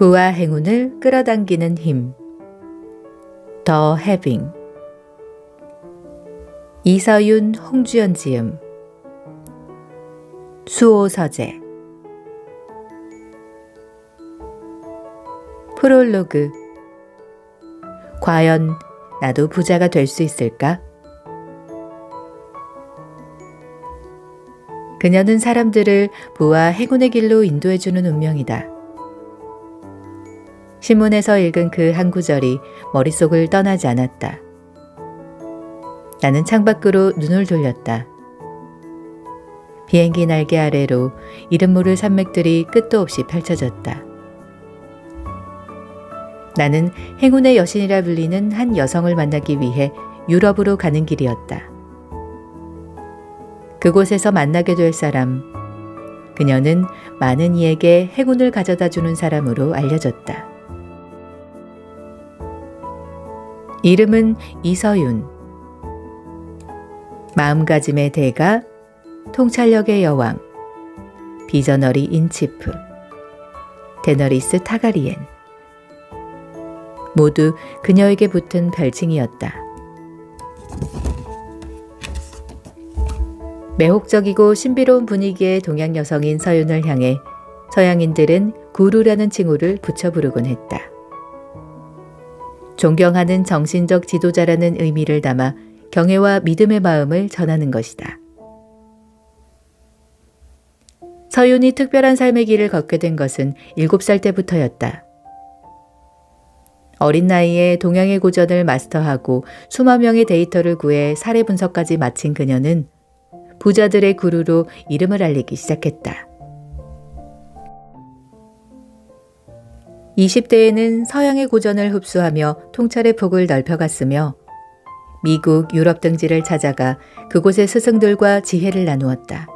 부와 행운을 끌어당기는 힘. The Having. 이서윤, 홍주연 지음. 수호 서재. 프롤로그. 과연 나도 부자가 될 수 있을까? 그녀는 사람들을 부와 행운의 길로 인도해주는 운명이다. 신문에서 읽은 그 한 구절이 머릿속을 떠나지 않았다. 나는 창밖으로 눈을 돌렸다. 비행기 날개 아래로 이름 모를 산맥들이 끝도 없이 펼쳐졌다. 나는 행운의 여신이라 불리는 한 여성을 만나기 위해 유럽으로 가는 길이었다. 그곳에서 만나게 될 사람, 그녀는 많은 이에게 행운을 가져다 주는 사람으로 알려졌다. 이름은 이서윤. 마음가짐의 대가, 통찰력의 여왕, 비저너리 인치프, 데너리스 타가리엔. 모두 그녀에게 붙은 별칭이었다. 매혹적이고 신비로운 분위기의 동양 여성인 서윤을 향해 서양인들은 구루라는 칭호를 붙여 부르곤 했다. 존경하는 정신적 지도자라는 의미를 담아 경애와 믿음의 마음을 전하는 것이다. 서윤이 특별한 삶의 길을 걷게 된 것은 7살 때부터였다. 어린 나이에 동양의 고전을 마스터하고 수만 명의 데이터를 구해 사례 분석까지 마친 그녀는 부자들의 구루로 이름을 알리기 시작했다. 20대에는 서양의 고전을 흡수하며 통찰의 폭을 넓혀갔으며 미국, 유럽 등지를 찾아가 그곳의 스승들과 지혜를 나누었다.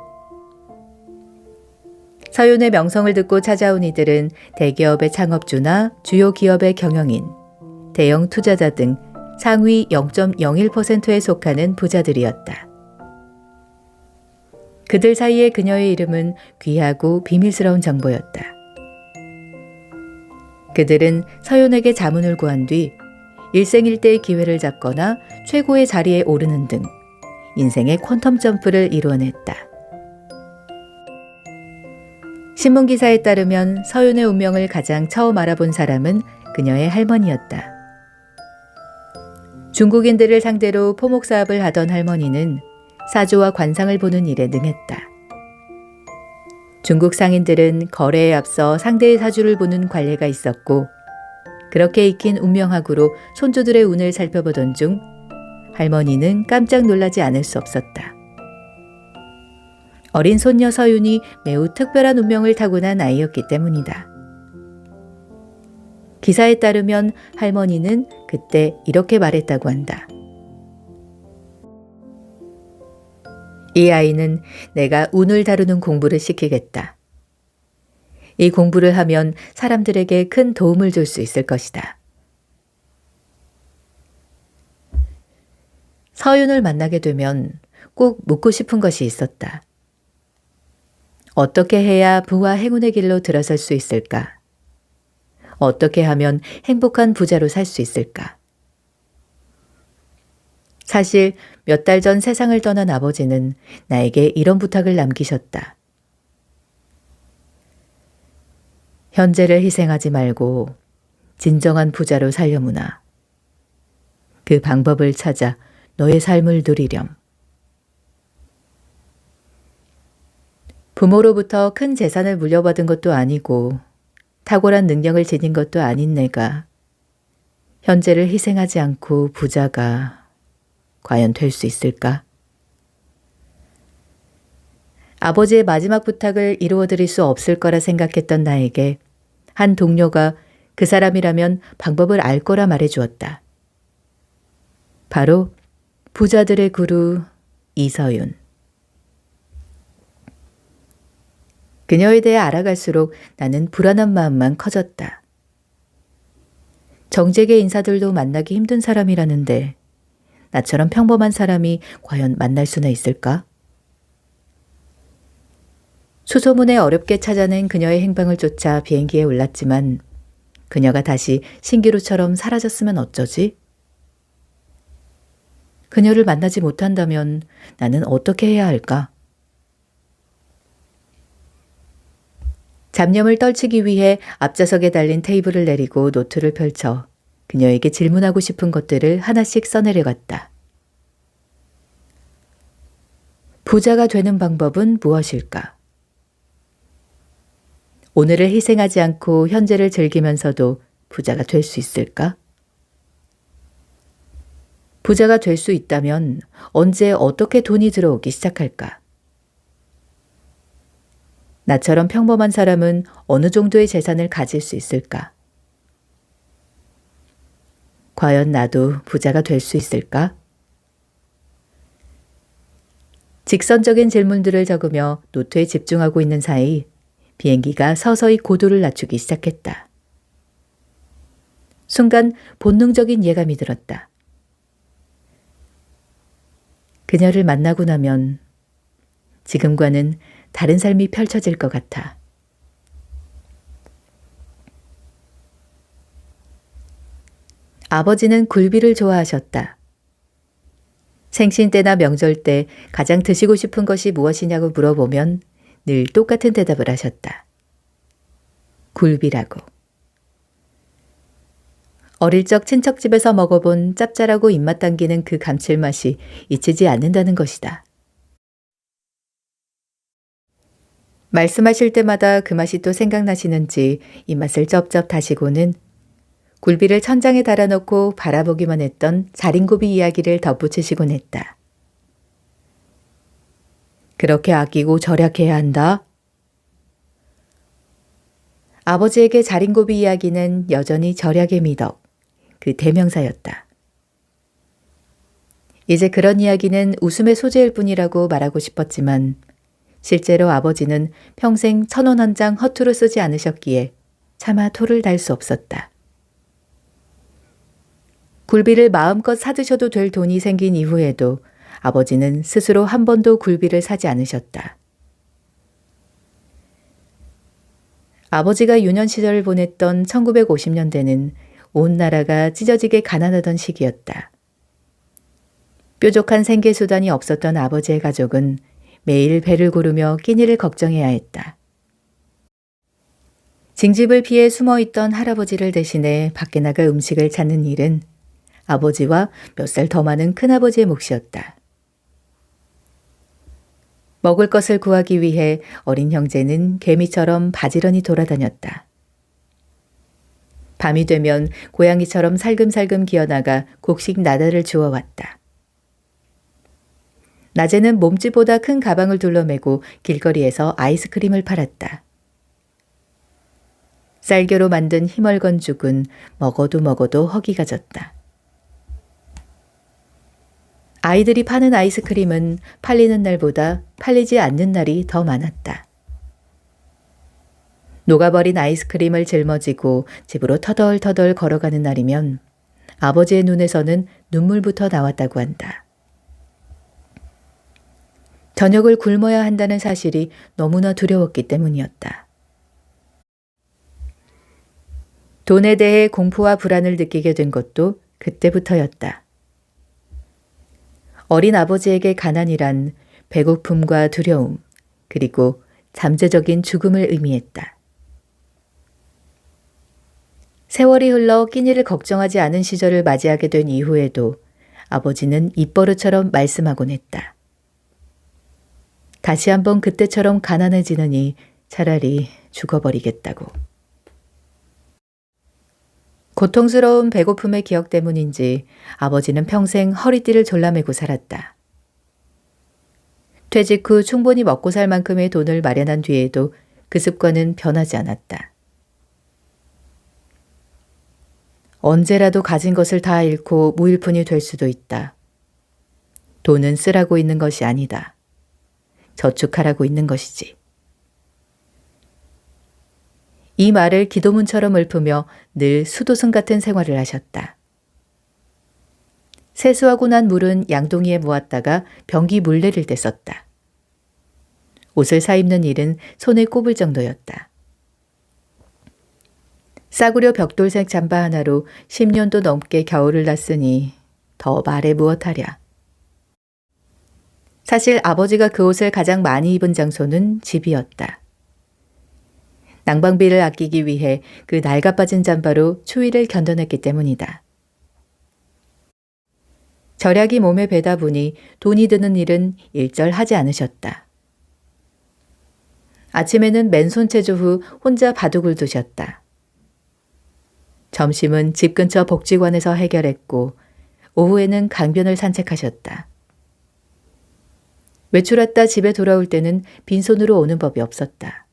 서윤의 명성을 듣고 찾아온 이들은 대기업의 창업주나 주요 기업의 경영인, 대형 투자자 등 상위 0.01%에 속하는 부자들이었다. 그들 사이에 그녀의 이름은 귀하고 비밀스러운 정보였다. 그들은 서윤에게 자문을 구한 뒤 일생일대의 기회를 잡거나 최고의 자리에 오르는 등 인생의 퀀텀 점프를 이루어냈다. 신문기사에 따르면 서윤의 운명을 가장 처음 알아본 사람은 그녀의 할머니였다. 중국인들을 상대로 포목사업을 하던 할머니는 사주와 관상을 보는 일에 능했다. 중국 상인들은 거래에 앞서 상대의 사주를 보는 관례가 있었고 그렇게 익힌 운명학으로 손주들의 운을 살펴보던 중 할머니는 깜짝 놀라지 않을 수 없었다. 어린 손녀 서윤이 매우 특별한 운명을 타고난 아이였기 때문이다. 기사에 따르면 할머니는 그때 이렇게 말했다고 한다. 이 아이는 내가 운을 다루는 공부를 시키겠다. 이 공부를 하면 사람들에게 큰 도움을 줄 수 있을 것이다. 서윤을 만나게 되면 꼭 묻고 싶은 것이 있었다. 어떻게 해야 부와 행운의 길로 들어설 수 있을까? 어떻게 하면 행복한 부자로 살 수 있을까? 사실 몇 달 전 세상을 떠난 아버지는 나에게 이런 부탁을 남기셨다. 현재를 희생하지 말고 진정한 부자로 살려무나. 그 방법을 찾아 너의 삶을 누리렴. 부모로부터 큰 재산을 물려받은 것도 아니고 탁월한 능력을 지닌 것도 아닌 내가 현재를 희생하지 않고 부자가 과연 될 수 있을까? 아버지의 마지막 부탁을 이루어드릴 수 없을 거라 생각했던 나에게 한 동료가 그 사람이라면 방법을 알 거라 말해주었다. 바로 부자들의 구루 이서윤. 그녀에 대해 알아갈수록 나는 불안한 마음만 커졌다. 정재계 인사들도 만나기 힘든 사람이라는데 나처럼 평범한 사람이 과연 만날 수나 있을까? 수소문에 어렵게 찾아낸 그녀의 행방을 쫓아 비행기에 올랐지만 그녀가 다시 신기루처럼 사라졌으면 어쩌지? 그녀를 만나지 못한다면 나는 어떻게 해야 할까? 잡념을 떨치기 위해 앞좌석에 달린 테이블을 내리고 노트를 펼쳐 그녀에게 질문하고 싶은 것들을 하나씩 써내려갔다. 부자가 되는 방법은 무엇일까? 오늘을 희생하지 않고 현재를 즐기면서도 부자가 될 수 있을까? 부자가 될 수 있다면 언제 어떻게 돈이 들어오기 시작할까? 나처럼 평범한 사람은 어느 정도의 재산을 가질 수 있을까? 과연 나도 부자가 될 수 있을까? 직선적인 질문들을 적으며 노트에 집중하고 있는 사이 비행기가 서서히 고도를 낮추기 시작했다. 순간 본능적인 예감이 들었다. 그녀를 만나고 나면 지금과는 다른 삶이 펼쳐질 것 같아. 아버지는 굴비를 좋아하셨다. 생신 때나 명절 때 가장 드시고 싶은 것이 무엇이냐고 물어보면 늘 똑같은 대답을 하셨다. 굴비라고. 어릴 적 친척집에서 먹어본 짭짤하고 입맛 당기는 그 감칠맛이 잊히지 않는다는 것이다. 말씀하실 때마다 그 맛이 또 생각나시는지 입맛을 쩝쩝 다시고는 굴비를 천장에 달아놓고 바라보기만 했던 자린고비 이야기를 덧붙이시곤 했다. 그렇게 아끼고 절약해야 한다. 아버지에게 자린고비 이야기는 여전히 절약의 미덕, 그 대명사였다. 이제 그런 이야기는 웃음의 소재일 뿐이라고 말하고 싶었지만 실제로 아버지는 평생 1,000원 한 장 허투루 쓰지 않으셨기에 차마 토를 달 수 없었다. 굴비를 마음껏 사드셔도 될 돈이 생긴 이후에도 아버지는 스스로 한 번도 굴비를 사지 않으셨다. 아버지가 유년 시절을 보냈던 1950년대는 온 나라가 찢어지게 가난하던 시기였다. 뾰족한 생계수단이 없었던 아버지의 가족은 매일 배를 고르며 끼니를 걱정해야 했다. 징집을 피해 숨어있던 할아버지를 대신해 밖에 나가 음식을 찾는 일은 아버지와 몇 살 더 많은 큰아버지의 몫이었다. 먹을 것을 구하기 위해 어린 형제는 개미처럼 바지런히 돌아다녔다. 밤이 되면 고양이처럼 살금살금 기어나가 곡식 나다를 주워왔다. 낮에는 몸집보다 큰 가방을 둘러매고 길거리에서 아이스크림을 팔았다. 쌀겨로 만든 희멀건 죽은 먹어도 허기가 졌다. 아이들이 파는 아이스크림은 팔리는 날보다 팔리지 않는 날이 더 많았다. 녹아버린 아이스크림을 짊어지고 집으로 터덜터덜 걸어가는 날이면 아버지의 눈에서는 눈물부터 나왔다고 한다. 저녁을 굶어야 한다는 사실이 너무나 두려웠기 때문이었다. 돈에 대해 공포와 불안을 느끼게 된 것도 그때부터였다. 어린 아버지에게 가난이란 배고픔과 두려움, 그리고 잠재적인 죽음을 의미했다. 세월이 흘러 끼니를 걱정하지 않은 시절을 맞이하게 된 이후에도 아버지는 입버릇처럼 말씀하곤 했다. 다시 한번 그때처럼 가난해지느니 차라리 죽어버리겠다고. 고통스러운 배고픔의 기억 때문인지 아버지는 평생 허리띠를 졸라매고 살았다. 퇴직 후 충분히 먹고 살 만큼의 돈을 마련한 뒤에도 그 습관은 변하지 않았다. 언제라도 가진 것을 다 잃고 무일푼이 될 수도 있다. 돈은 쓰라고 있는 것이 아니다. 저축하라고 있는 것이지. 이 말을 기도문처럼 읊으며 늘 수도승 같은 생활을 하셨다. 세수하고 난 물은 양동이에 모았다가 변기 물 내릴 때 썼다. 옷을 사입는 일은 손에 꼽을 정도였다. 싸구려 벽돌색 잠바 하나로 10년도 넘게 겨울을 났으니 더 말해 무엇하랴. 사실 아버지가 그 옷을 가장 많이 입은 장소는 집이었다. 난방비를 아끼기 위해 그 낡아빠진 잠바로 추위를 견뎌냈기 때문이다. 절약이 몸에 배다 보니 돈이 드는 일은 일절 하지 않으셨다. 아침에는 맨손 체조 후 혼자 바둑을 두셨다. 점심은 집 근처 복지관에서 해결했고 오후에는 강변을 산책하셨다. 외출했다 집에 돌아올 때는 빈손으로 오는 법이 없었다.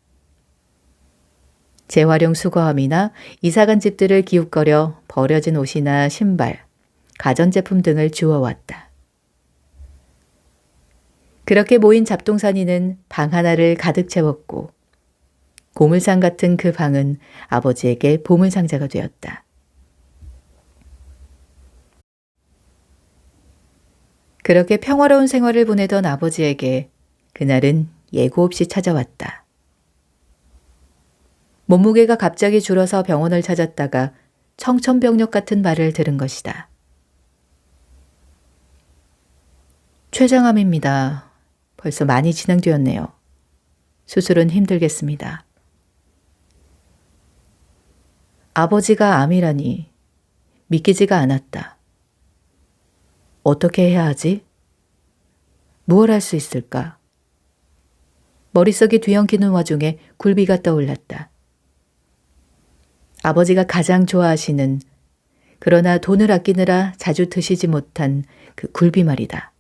재활용 수거함이나 이사간 집들을 기웃거려 버려진 옷이나 신발, 가전제품 등을 주워왔다. 그렇게 모인 잡동사니는 방 하나를 가득 채웠고 고물상 같은 그 방은 아버지에게 보물상자가 되었다. 그렇게 평화로운 생활을 보내던 아버지에게 그날은 예고 없이 찾아왔다. 몸무게가 갑자기 줄어서 병원을 찾았다가 청천벽력 같은 말을 들은 것이다. 췌장암입니다. 벌써 많이 진행되었네요. 수술은 힘들겠습니다. 아버지가 암이라니 믿기지가 않았다. 어떻게 해야 하지? 무엇 할 수 있을까? 머릿속이 뒤엉키는 와중에 굴비가 떠올랐다. 아버지가 가장 좋아하시는, 그러나 돈을 아끼느라 자주 드시지 못한 그 굴비 말이다.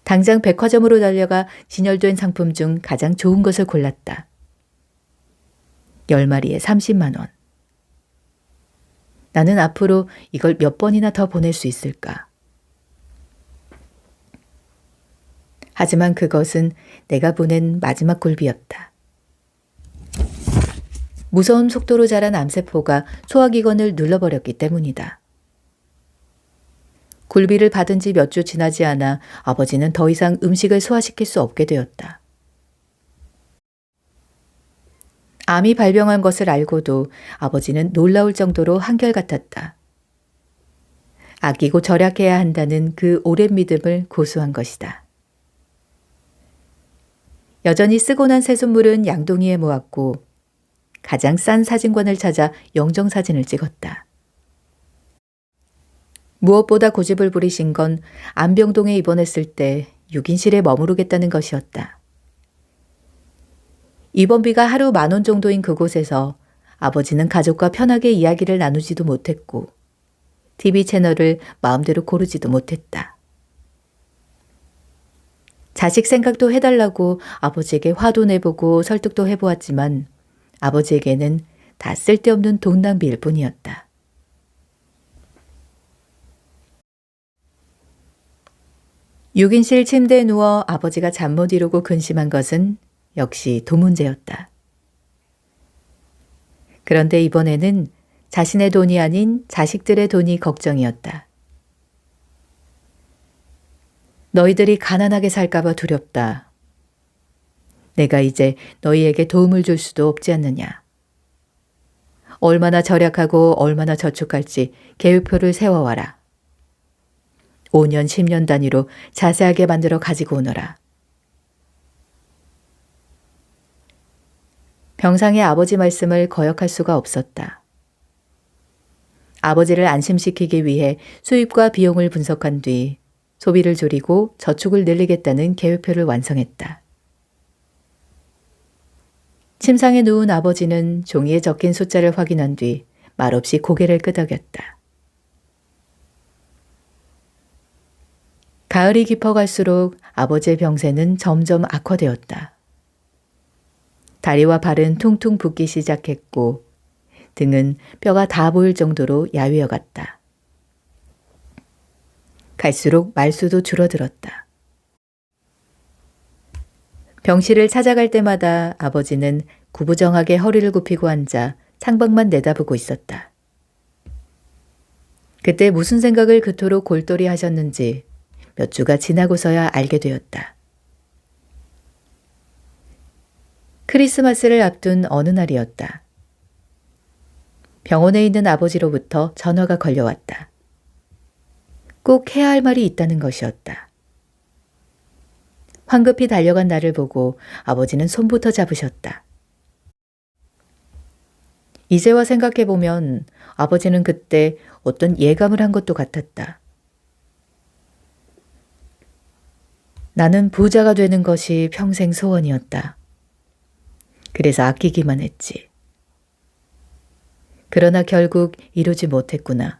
당장 백화점으로 달려가 진열된 상품 중 가장 좋은 것을 골랐다. 10마리에 30만 원. 나는 앞으로 이걸 몇 번이나 더 보낼 수 있을까? 하지만 그것은 내가 보낸 마지막 굴비였다. 무서운 속도로 자란 암세포가 소화기관을 눌러버렸기 때문이다. 굴비를 받은 지 몇 주 지나지 않아 아버지는 더 이상 음식을 소화시킬 수 없게 되었다. 암이 발병한 것을 알고도 아버지는 놀라울 정도로 한결같았다. 아끼고 절약해야 한다는 그 오랜 믿음을 고수한 것이다. 여전히 쓰고 난 새순물은 양동이에 모았고 가장 싼 사진관을 찾아 영정사진을 찍었다. 무엇보다 고집을 부리신 건 안병동에 입원했을 때 6인실에 머무르겠다는 것이었다. 입원비가 하루 10,000원 정도인 그곳에서 아버지는 가족과 편하게 이야기를 나누지도 못했고 TV 채널을 마음대로 고르지도 못했다. 자식 생각도 해달라고 아버지에게 화도 내보고 설득도 해보았지만 아버지에게는 다 쓸데없는 돈 낭비일 뿐이었다. (6인실) 침대에 누워 아버지가 잠 못 이루고 근심한 것은 역시 돈 문제였다. 그런데 이번에는 자신의 돈이 아닌 자식들의 돈이 걱정이었다. 너희들이 가난하게 살까봐 두렵다. 내가 이제 너희에게 도움을 줄 수도 없지 않느냐. 얼마나 절약하고 얼마나 저축할지 계획표를 세워와라. 5년, 10년 단위로 자세하게 만들어 가지고 오너라. 병상의 아버지 말씀을 거역할 수가 없었다. 아버지를 안심시키기 위해 수입과 비용을 분석한 뒤 소비를 줄이고 저축을 늘리겠다는 계획표를 완성했다. 침상에 누운 아버지는 종이에 적힌 숫자를 확인한 뒤 말없이 고개를 끄덕였다. 가을이 깊어갈수록 아버지의 병세는 점점 악화되었다. 다리와 발은 퉁퉁 붓기 시작했고 등은 뼈가 다 보일 정도로 야위어 갔다. 갈수록 말수도 줄어들었다. 병실을 찾아갈 때마다 아버지는 구부정하게 허리를 굽히고 앉아 창밖만 내다보고 있었다. 그때 무슨 생각을 그토록 골똘히 하셨는지 몇 주가 지나고서야 알게 되었다. 크리스마스를 앞둔 어느 날이었다. 병원에 있는 아버지로부터 전화가 걸려왔다. 꼭 해야 할 말이 있다는 것이었다. 황급히 달려간 나를 보고 아버지는 손부터 잡으셨다. 이제와 생각해보면 아버지는 그때 어떤 예감을 한 것도 같았다. 나는 부자가 되는 것이 평생 소원이었다. 그래서 아끼기만 했지. 그러나 결국 이루지 못했구나.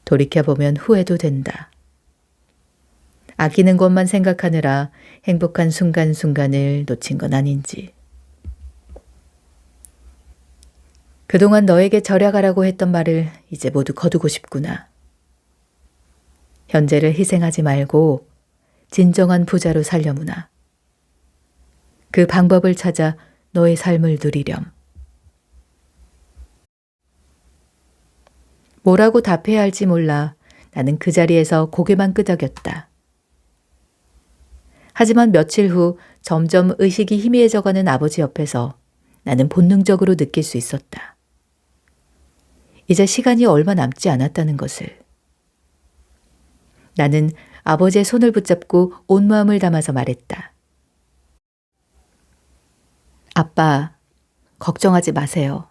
돌이켜보면 후회도 된다. 아끼는 것만 생각하느라 행복한 순간순간을 놓친 건 아닌지. 그동안 너에게 절약하라고 했던 말을 이제 모두 거두고 싶구나. 현재를 희생하지 말고 진정한 부자로 살려무나. 그 방법을 찾아 너의 삶을 누리렴. 뭐라고 답해야 할지 몰라 나는 그 자리에서 고개만 끄덕였다. 하지만 며칠 후 점점 의식이 희미해져가는 아버지 옆에서 나는 본능적으로 느낄 수 있었다. 이제 시간이 얼마 남지 않았다는 것을. 나는 아버지의 손을 붙잡고 온 마음을 담아서 말했다. 아빠, 걱정하지 마세요.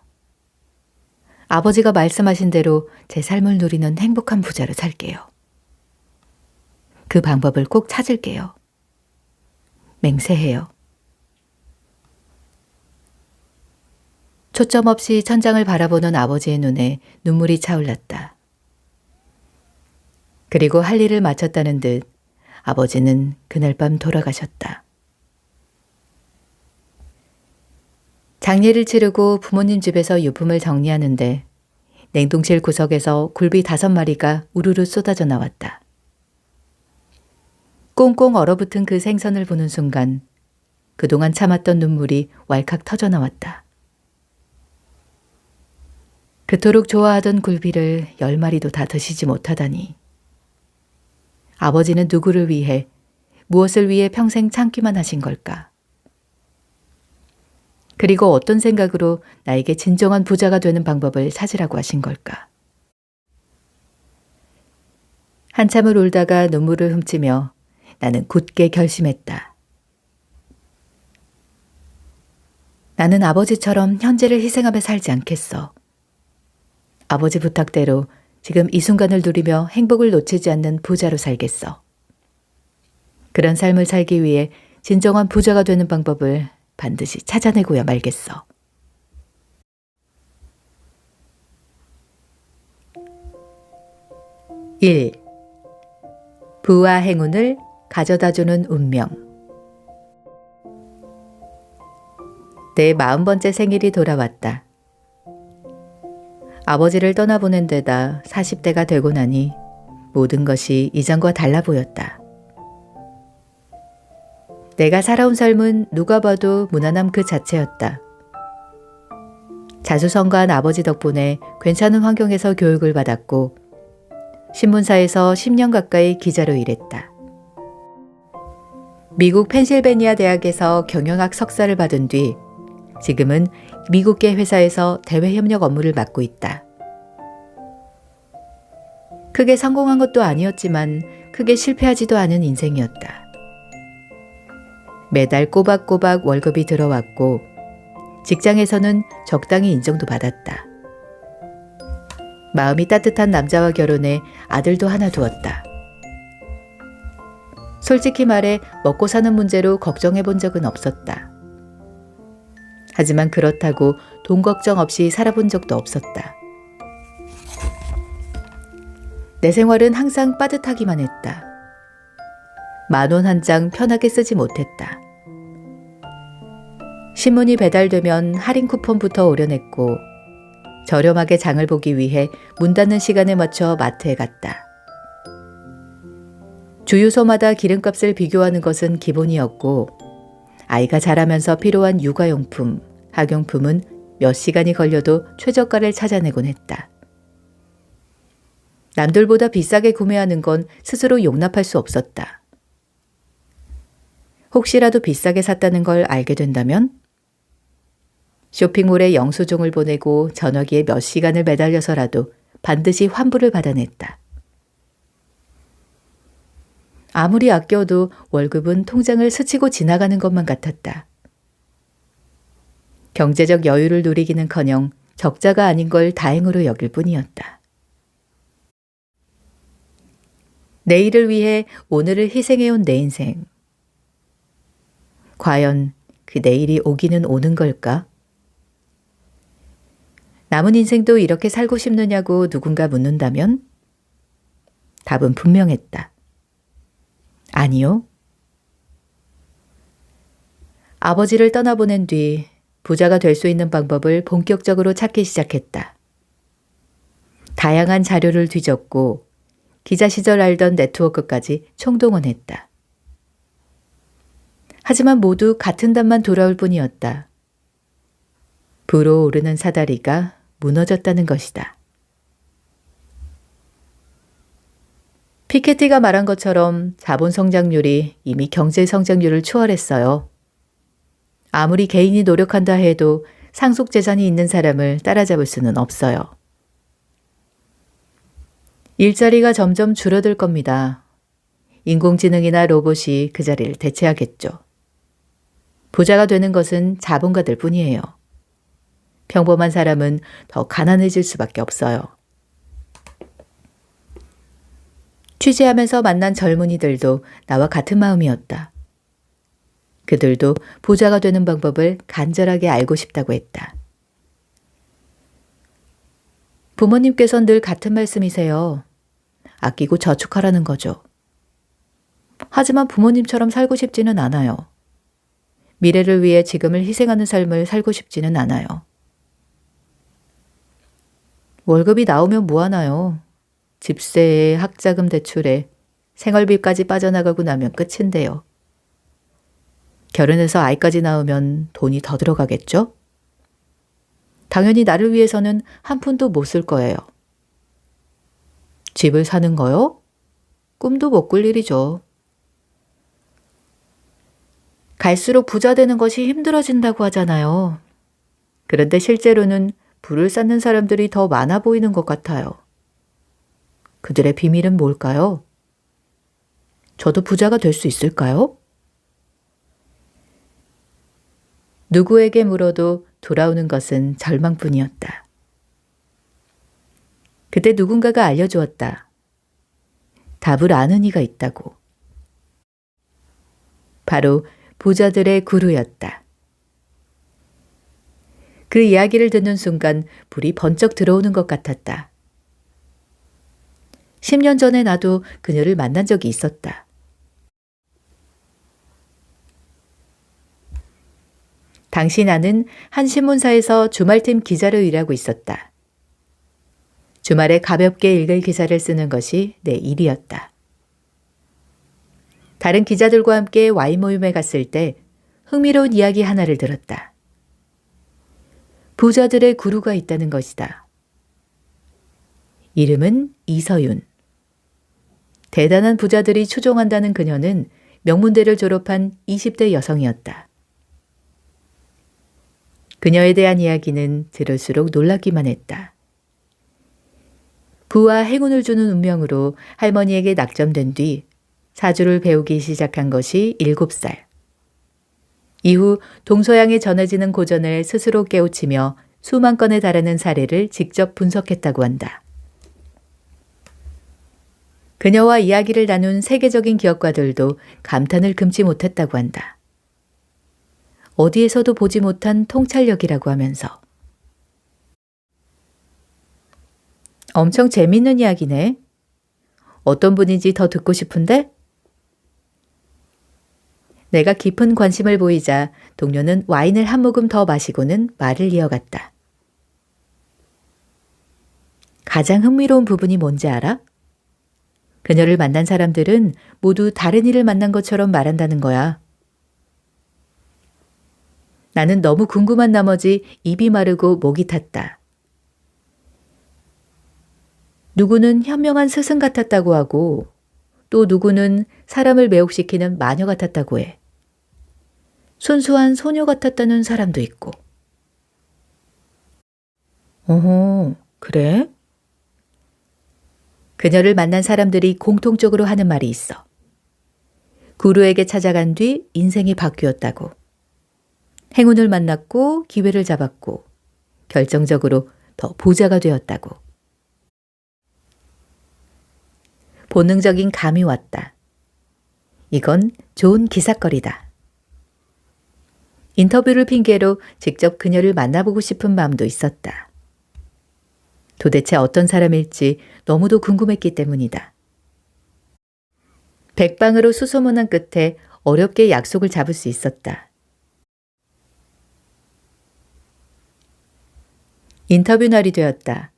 아버지가 말씀하신 대로 제 삶을 누리는 행복한 부자로 살게요. 그 방법을 꼭 찾을게요. 맹세해요. 초점 없이 천장을 바라보는 아버지의 눈에 눈물이 차올랐다. 그리고 할 일을 마쳤다는 듯 아버지는 그날 밤 돌아가셨다. 장례를 치르고 부모님 집에서 유품을 정리하는데 냉동실 구석에서 굴비 5마리가 우르르 쏟아져 나왔다. 꽁꽁 얼어붙은 그 생선을 보는 순간 그동안 참았던 눈물이 왈칵 터져 나왔다. 그토록 좋아하던 굴비를 10마리도 다 드시지 못하다니. 아버지는 누구를 위해, 무엇을 위해 평생 참기만 하신 걸까? 그리고 어떤 생각으로 나에게 진정한 부자가 되는 방법을 찾으라고 하신 걸까? 한참을 울다가 눈물을 훔치며 나는 굳게 결심했다. 나는 아버지처럼 현재를 희생하며 살지 않겠어. 아버지 부탁대로 지금 이 순간을 누리며 행복을 놓치지 않는 부자로 살겠어. 그런 삶을 살기 위해 진정한 부자가 되는 방법을 반드시 찾아내고야 말겠어. 일. 부와 행운을 가져다주는 운명. 내 40번째 생일이 돌아왔다. 아버지를 떠나보낸 데다 40대가 되고 나니 모든 것이 이전과 달라 보였다. 내가 살아온 삶은 누가 봐도 무난함 그 자체였다. 자수성가한 아버지 덕분에 괜찮은 환경에서 교육을 받았고 신문사에서 10년 가까이 기자로 일했다. 미국 펜실베니아 대학에서 경영학 석사를 받은 뒤 지금은 미국계 회사에서 대외협력 업무를 맡고 있다. 크게 성공한 것도 아니었지만 크게 실패하지도 않은 인생이었다. 매달 꼬박꼬박 월급이 들어왔고 직장에서는 적당히 인정도 받았다. 마음이 따뜻한 남자와 결혼해 아들도 하나 두었다. 솔직히 말해 먹고 사는 문제로 걱정해 본 적은 없었다. 하지만 그렇다고 돈 걱정 없이 살아본 적도 없었다. 내 생활은 항상 빠듯하기만 했다. 10,000원 한 장 편하게 쓰지 못했다. 신문이 배달되면 할인 쿠폰부터 오려냈고 저렴하게 장을 보기 위해 문 닫는 시간에 맞춰 마트에 갔다. 주유소마다 기름값을 비교하는 것은 기본이었고 아이가 자라면서 필요한 육아용품, 학용품은 몇 시간이 걸려도 최저가를 찾아내곤 했다. 남들보다 비싸게 구매하는 건 스스로 용납할 수 없었다. 혹시라도 비싸게 샀다는 걸 알게 된다면 쇼핑몰에 영수증을 보내고 전화기에 몇 시간을 매달려서라도 반드시 환불을 받아냈다. 아무리 아껴도 월급은 통장을 스치고 지나가는 것만 같았다. 경제적 여유를 누리기는커녕 적자가 아닌 걸 다행으로 여길 뿐이었다. 내일을 위해 오늘을 희생해온 내 인생. 과연 그 내일이 오기는 오는 걸까? 남은 인생도 이렇게 살고 싶느냐고 누군가 묻는다면 답은 분명했다. 아니요. 아버지를 떠나보낸 뒤 부자가 될 수 있는 방법을 본격적으로 찾기 시작했다. 다양한 자료를 뒤졌고 기자 시절 알던 네트워크까지 총동원했다. 하지만 모두 같은 답만 돌아올 뿐이었다. 불어오르는 사다리가 무너졌다는 것이다. 피케티가 말한 것처럼 자본 성장률이 이미 경제 성장률을 초월했어요. 아무리 개인이 노력한다 해도 상속 재산이 있는 사람을 따라잡을 수는 없어요. 일자리가 점점 줄어들 겁니다. 인공지능이나 로봇이 그 자리를 대체하겠죠. 부자가 되는 것은 자본가들 뿐이에요. 평범한 사람은 더 가난해질 수밖에 없어요. 취재하면서 만난 젊은이들도 나와 같은 마음이었다. 그들도 부자가 되는 방법을 간절하게 알고 싶다고 했다. 부모님께서는 늘 같은 말씀이세요. 아끼고 저축하라는 거죠. 하지만 부모님처럼 살고 싶지는 않아요. 미래를 위해 지금을 희생하는 삶을 살고 싶지는 않아요. 월급이 나오면 뭐하나요? 집세에 학자금 대출에 생활비까지 빠져나가고 나면 끝인데요. 결혼해서 아이까지 낳으면 돈이 더 들어가겠죠? 당연히 나를 위해서는 한 푼도 못 쓸 거예요. 집을 사는 거요? 꿈도 못 꿀 일이죠. 갈수록 부자 되는 것이 힘들어진다고 하잖아요. 그런데 실제로는 부를 쌓는 사람들이 더 많아 보이는 것 같아요. 그들의 비밀은 뭘까요? 저도 부자가 될 수 있을까요? 누구에게 물어도 돌아오는 것은 절망뿐이었다. 그때 누군가가 알려주었다. 답을 아는 이가 있다고. 바로 부자들의 구루였다. 그 이야기를 듣는 순간 불이 번쩍 들어오는 것 같았다. 10년 전에 나도 그녀를 만난 적이 있었다. 당시 나는 한 신문사에서 주말팀 기자로 일하고 있었다. 주말에 가볍게 읽을 기사를 쓰는 것이 내 일이었다. 다른 기자들과 함께 와인 모임에 갔을 때 흥미로운 이야기 하나를 들었다. 부자들의 구루가 있다는 것이다. 이름은 이서윤. 대단한 부자들이 추종한다는 그녀는 명문대를 졸업한 20대 여성이었다. 그녀에 대한 이야기는 들을수록 놀랍기만 했다. 부와 행운을 주는 운명으로 할머니에게 낙점된 뒤 사주를 배우기 시작한 것이 7살. 이후 동서양에 전해지는 고전을 스스로 깨우치며 수만 건에 달하는 사례를 직접 분석했다고 한다. 그녀와 이야기를 나눈 세계적인 기업가들도 감탄을 금치 못했다고 한다. 어디에서도 보지 못한 통찰력이라고 하면서. 엄청 재밌는 이야기네. 어떤 분인지 더 듣고 싶은데? 내가 깊은 관심을 보이자 동료는 와인을 한 모금 더 마시고는 말을 이어갔다. 가장 흥미로운 부분이 뭔지 알아? 그녀를 만난 사람들은 모두 다른 이를 만난 것처럼 말한다는 거야. 나는 너무 궁금한 나머지 입이 마르고 목이 탔다. 누구는 현명한 스승 같았다고 하고 또 누구는 사람을 매혹시키는 마녀 같았다고 해. 순수한 소녀 같았다는 사람도 있고. 그래? 그녀를 만난 사람들이 공통적으로 하는 말이 있어. 구루에게 찾아간 뒤 인생이 바뀌었다고. 행운을 만났고 기회를 잡았고 결정적으로 더 부자가 되었다고. 본능적인 감이 왔다. 이건 좋은 기삿거리다. 인터뷰를 핑계로 직접 그녀를 만나보고 싶은 마음도 있었다. 도대체 어떤 사람일지 너무도 궁금했기 때문이다. 백방으로 수소문한 끝에 어렵게 약속을 잡을 수 있었다. 인터뷰 날이 되었다.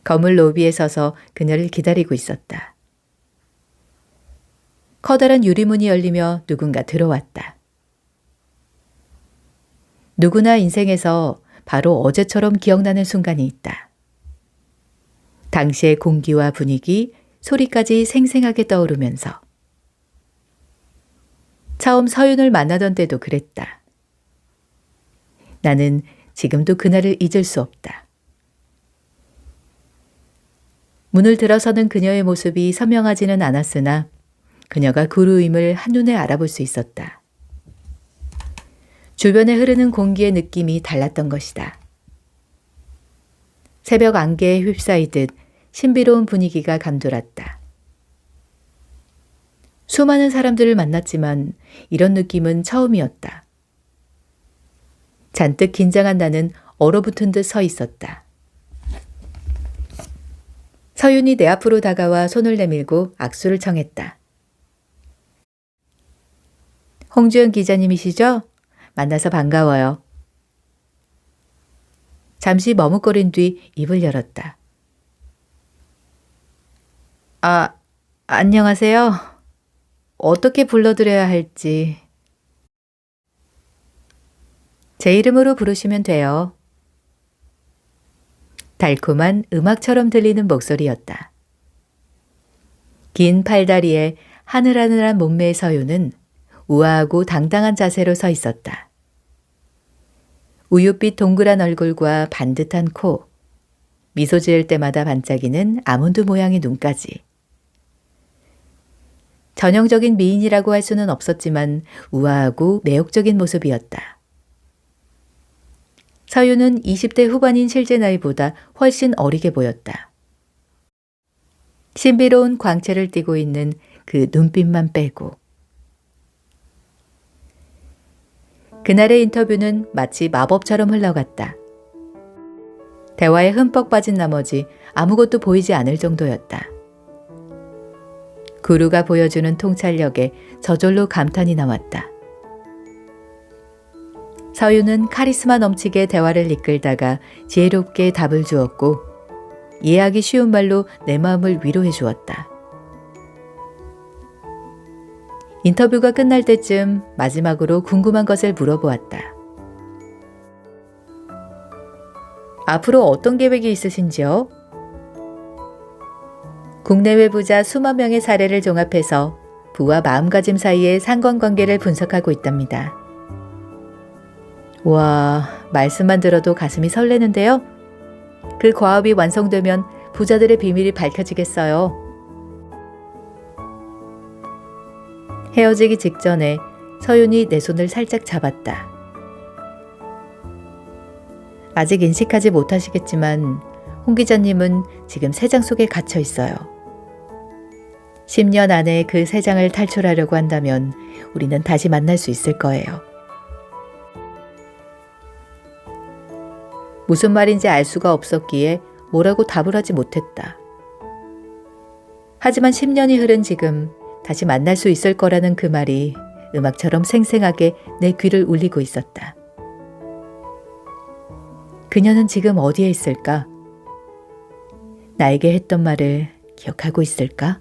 건물 로비에 서서 그녀를 기다리고 있었다. 커다란 유리문이 열리며 누군가 들어왔다. 누구나 인생에서 바로 어제처럼 기억나는 순간이 있다. 당시의 공기와 분위기, 소리까지 생생하게 떠오르면서. 처음 서윤을 만나던 때도 그랬다. 나는 지금도 그날을 잊을 수 없다. 문을 들어서는 그녀의 모습이 선명하지는 않았으나 그녀가 구루임을 한눈에 알아볼 수 있었다. 주변에 흐르는 공기의 느낌이 달랐던 것이다. 새벽 안개에 휩싸이듯 신비로운 분위기가 감돌았다. 수많은 사람들을 만났지만 이런 느낌은 처음이었다. 잔뜩 긴장한 나는 얼어붙은 듯 서 있었다. 서윤이 내 앞으로 다가와 손을 내밀고 악수를 청했다. 홍주연 기자님이시죠? 만나서 반가워요. 잠시 머뭇거린 뒤 입을 열었다. 안녕하세요. 어떻게 불러드려야 할지. 제 이름으로 부르시면 돼요. 달콤한 음악처럼 들리는 목소리였다. 긴 팔다리에 하늘하늘한 몸매의 서윤은 우아하고 당당한 자세로 서 있었다. 우윳빛 동그란 얼굴과 반듯한 코, 미소 지을 때마다 반짝이는 아몬드 모양의 눈까지. 전형적인 미인이라고 할 수는 없었지만 우아하고 매혹적인 모습이었다. 서윤은 20대 후반인 실제 나이보다 훨씬 어리게 보였다. 신비로운 광채를 띠고 있는 그 눈빛만 빼고. 그날의 인터뷰는 마치 마법처럼 흘러갔다. 대화에 흠뻑 빠진 나머지 아무것도 보이지 않을 정도였다. 구루가 보여주는 통찰력에 저절로 감탄이 나왔다. 서윤은 카리스마 넘치게 대화를 이끌다가 지혜롭게 답을 주었고 이해하기 쉬운 말로 내 마음을 위로해 주었다. 인터뷰가 끝날 때쯤 마지막으로 궁금한 것을 물어보았다. 앞으로 어떤 계획이 있으신지요? 국내외 부자 수만 명의 사례를 종합해서 부와 마음가짐 사이의 상관관계를 분석하고 있답니다. 와, 말씀만 들어도 가슴이 설레는데요. 그 과업이 완성되면 부자들의 비밀이 밝혀지겠어요. 헤어지기 직전에 서윤이 내 손을 살짝 잡았다. 아직 인식하지 못하시겠지만 홍 기자님은 지금 새장 속에 갇혀 있어요. 10년 안에 그 새장을 탈출하려고 한다면 우리는 다시 만날 수 있을 거예요. 무슨 말인지 알 수가 없었기에 뭐라고 답을 하지 못했다. 하지만 10년이 흐른 지금 다시 만날 수 있을 거라는 그 말이 음악처럼 생생하게 내 귀를 울리고 있었다. 그녀는 지금 어디에 있을까? 나에게 했던 말을 기억하고 있을까?